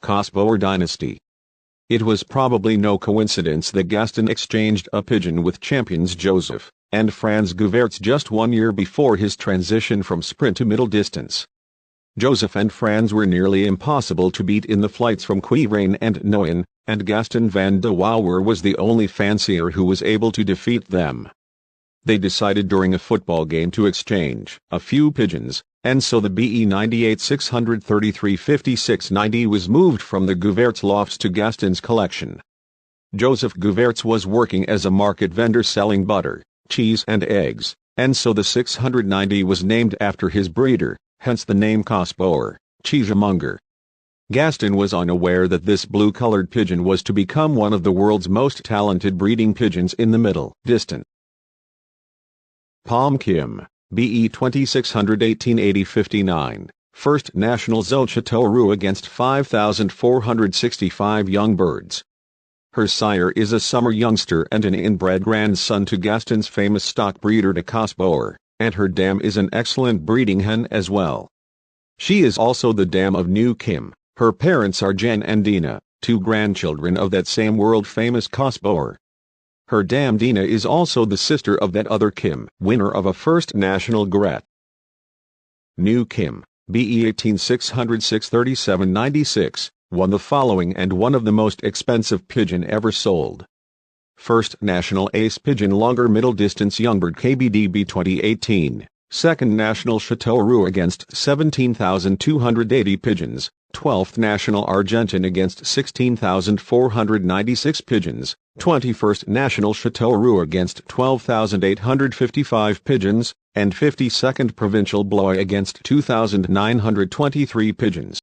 Kaasboer dynasty. It was probably no coincidence that Gaston exchanged a pigeon with champions Jozef and Francois Govaerts just 1 year before his transition from sprint to middle distance. Jozef and Franz were nearly impossible to beat in the flights from Quirijn and Nooien, and Gaston Van De Wouwer was the only fancier who was able to defeat them. They decided during a football game to exchange a few pigeons, and so the BE 98 633 5690 was moved from the Govaerts lofts to Gaston's collection. Jozef Govaerts was working as a market vendor selling butter, cheese and eggs, and so the 690 was named after his breeder, hence the name Kaasboer, Monger. Gaston was unaware that this blue-colored pigeon was to become one of the world's most talented breeding pigeons in the middle distance. Palm Kim, BE 2600 1880 59, First National Zone Chateauroux against 5,465 young birds. Her sire is a summer youngster and an inbred grandson to Gaston's famous stock breeder de Kaasboer, and her dam is an excellent breeding hen as well. She is also the dam of New Kim. Her parents are Jen and Dina, two grandchildren of that same world-famous Kaasboer. Her dam Dina is also the sister of that other Kim, winner of a first national Gret. New Kim, BE 18 600 637 96, won the following and one of the most expensive pigeon ever sold. First National Ace Pigeon Longer Middle Distance Youngbird KBDB 2018, Second National Chateauroux against 17,280 pigeons, 12th National Argentine against 16,496 pigeons, 21st National Chateauroux against 12,855 pigeons, and 52nd Provincial Blois against 2,923 pigeons.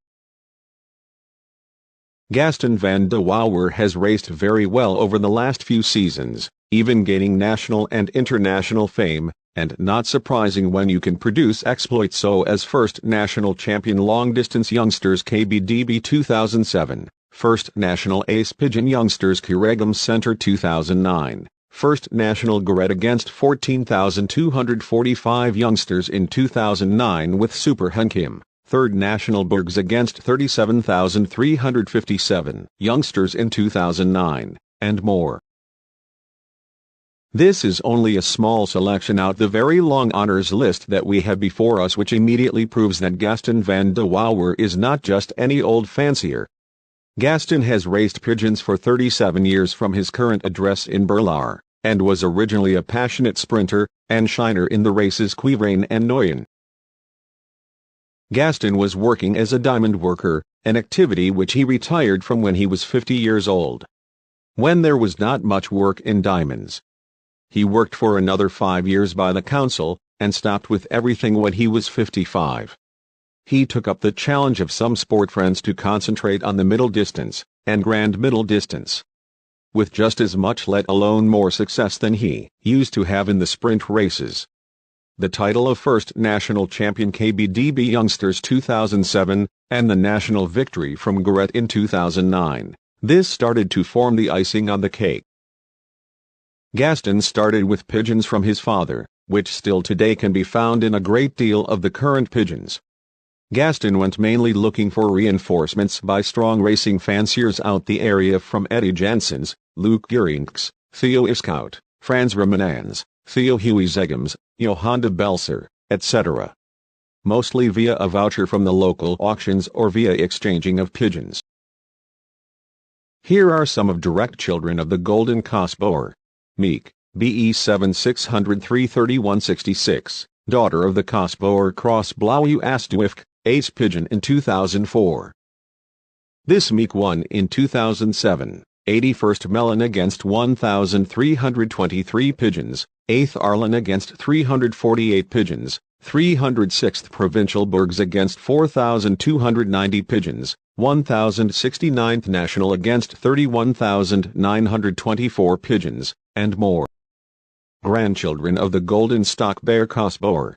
Gaston Van De Wouwer has raced very well over the last few seasons, even gaining national and international fame, and not surprising when you can produce exploits so as First National Champion Long Distance Youngsters KBDB 2007, First National Ace Pigeon Youngsters Kiregum Center 2009, First National Gret against 14,245 youngsters in 2009 with Super Hen Kim, Third National Bergs against 37,357 youngsters in 2009, and more. This is only a small selection out the very long honors list that we have before us, which immediately proves that Gaston Van De Wouwer is not just any old fancier. Gaston has raced pigeons for 37 years from his current address in Beerzel, and was originally a passionate sprinter and shiner in the races Quirijn and Nooien. Gaston was working as a diamond worker, an activity which he retired from when he was 50 years old. When there was not much work in diamonds, he worked for another 5 years by the council, and stopped with everything when he was 55. He took up the challenge of some sport friends to concentrate on the middle distance, and grand middle distance. With just as much let alone more success than he used to have in the sprint races. The title of First National Champion KBDB Youngsters 2007, and the national victory from Gret in 2009, this started to form the icing on the cake. Gaston started with pigeons from his father, which still today can be found in a great deal of the current pigeons. Gaston went mainly looking for reinforcements by strong racing fanciers out the area from Eddie Janssens, Luc Hendrickx, Theo Iskout, Frans Romanans, Theo Huizegums, Johan de Belser, etc. Mostly via a voucher from the local auctions or via exchanging of pigeons. Here are some of direct children of the Golden Kaasboer. Meek, BE 7 600 331 66, daughter of the Kaasboer Cross Blauw Astwifk, Ace Pigeon in 2004. This Meek won in 2007, 81st Melon against 1,323 pigeons, 8th Arlen against 348 pigeons, 306th Provincial Bergs against 4,290 pigeons, 1,069th National against 31,924 pigeons, and more. Grandchildren of the Golden Stock Bear Kaasboer.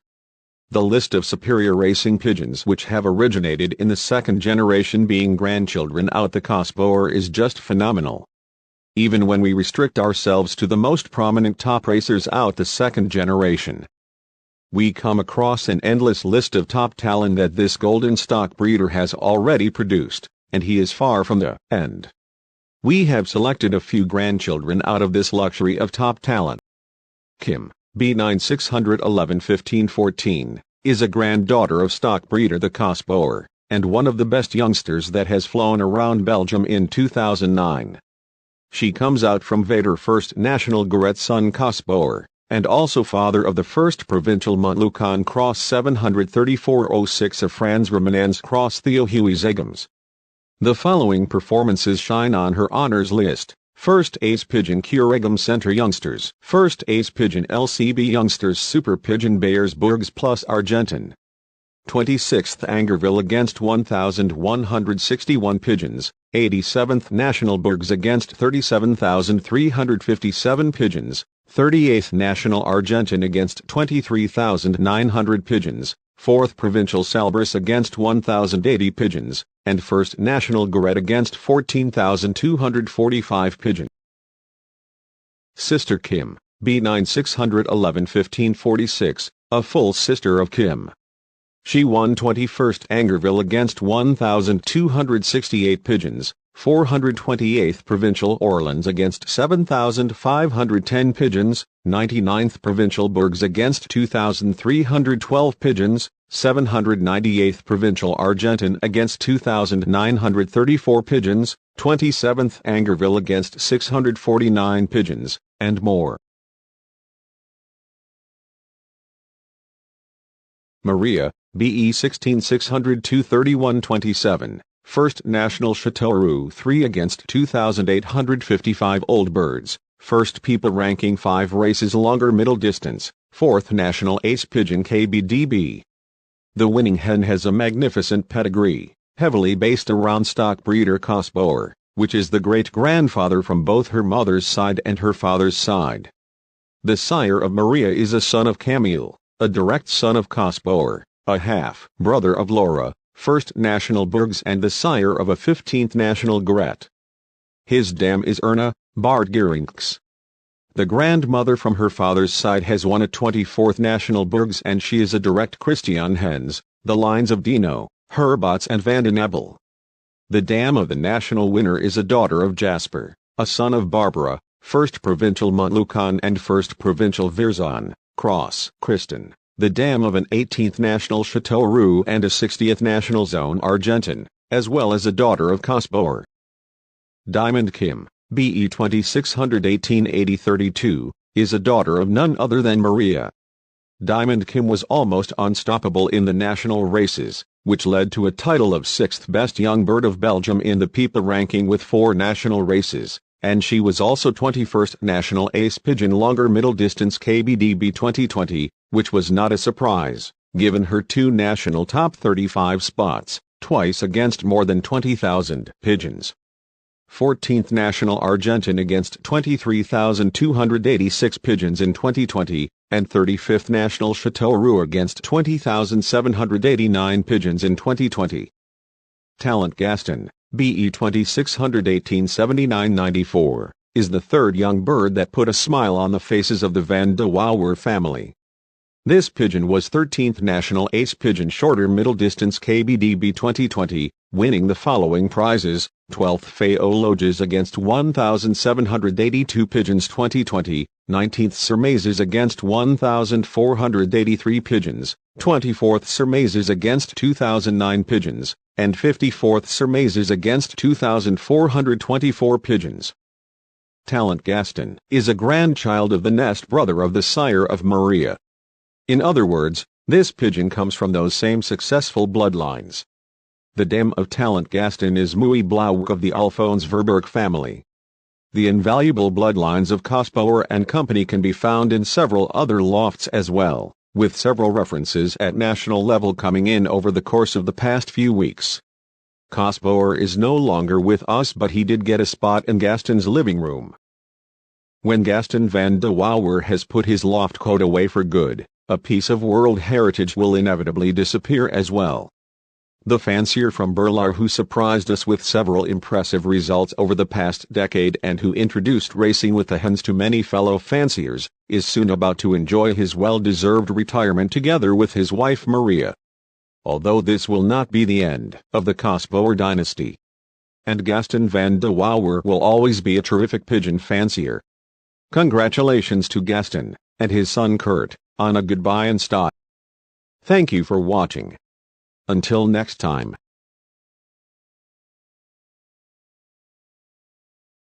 The list of superior racing pigeons which have originated in the second generation being grandchildren out the Kaasboer is just phenomenal. Even when we restrict ourselves to the most prominent top racers out the second generation, we come across an endless list of top talent that this golden stock breeder has already produced, and he is far from the end. We have selected a few grandchildren out of this luxury of top talent. Kim, B9 611 1514, is a granddaughter of stock breeder the Kaasboer, and one of the best youngsters that has flown around Belgium in 2009. She comes out from Vader First National Govaerts son Kaasboer, and also father of the first provincial Montlucan Cross 734-06 of Frans Remenans Cross Theo Huey Zegums. The following performances shine on her honors list. First Ace Pigeon Curegum Center Youngsters. First Ace Pigeon LCB Youngsters Super Pigeon Beersburgs plus Argentin. 26th Angerville against 1,161 pigeons. 87th National Burgs against 37,357 pigeons. 38th National Argentin against 23,900 pigeons. 4th Provincial Salbris against 1,080 pigeons, and 1st National Goret against 14,245 pigeons. Sister Kim, B9 611 1546, a full sister of Kim. She won 21st Angerville against 1,268 pigeons, 428th Provincial Orleans against 7,510 pigeons, 99th Provincial Burgs against 2,312 pigeons, 798th Provincial Argentin against 2,934 pigeons, 27th Angerville against 649 pigeons, and more. Maria, BE 16 600 231 27. First National Chateauroux 3 against 2,855 Old Birds, First People ranking 5 races longer middle distance, 4th National Ace Pigeon KBDB. The winning hen has a magnificent pedigree, heavily based around stock breeder Kaasboer, which is the great-grandfather from both her mother's side and her father's side. The sire of Maria is a son of Camille, a direct son of Kaasboer, a half-brother of Laura, First National Burgs and the sire of a 15th National Goret. His dam is Erna, Bart Hendrickx. The grandmother from her father's side has won a 24th National Burgs and she is a direct Christian hens, the lines of Dino, Herbots and Van den Ebel. The dam of the national winner is a daughter of Jasper, a son of Barbara, First Provincial Montlucan and First Provincial Beerzel, Cross Kristen. The dam of an 18th National Chateauroux and a 60th National Zone Argentin, as well as a daughter of Kaasboer. Diamond Kim, BE 2618 8032, is a daughter of none other than Maria. Diamond Kim was almost unstoppable in the national races, which led to a title of 6th best young bird of Belgium in the PIPA ranking with 4 national races, and she was also 21st National Ace Pigeon Longer Middle Distance KBDB 2020, which was not a surprise, given her 2 national top 35 spots, twice against more than 20,000 pigeons. 14th National Argentin against 23,286 pigeons in 2020, and 35th National Chateauroux against 20,789 pigeons in 2020. Talent Gaston, BE 2618 79 94, is the 3rd young bird that put a smile on the faces of the Van De Wouwer family. This pigeon was 13th National Ace Pigeon Shorter Middle Distance KBDB 2020, winning the following prizes: 12th Fao Loges against 1,782 pigeons 2020, 19th Sermazes against 1,483 pigeons, 24th Sermazes against 2,009 pigeons, and 54th Sermazes against 2,424 pigeons. Talent Gaston is a grandchild of the nest brother of the sire of Maria. In other words, this pigeon comes from those same successful bloodlines. The dam of Talent Gaston is Muy Blauw of the Alphonse Verburg family. The invaluable bloodlines of Kaasboer and Company can be found in several other lofts as well, with several references at national level coming in over the course of the past few weeks. Kaasboer is no longer with us, but he did get a spot in Gaston's living room. When Gaston Van De Wouwer has put his loft coat away for good, a piece of world heritage will inevitably disappear as well. The fancier from Beerzel who surprised us with several impressive results over the past decade and who introduced racing with the hens to many fellow fanciers, is soon about to enjoy his well-deserved retirement together with his wife Maria. Although this will not be the end of the Kaasboer dynasty. and Gaston Van De Wouwer will always be a terrific pigeon fancier. Congratulations to Gaston, and his son Kurt, on a goodbye in style. Thank you for watching. Until next time.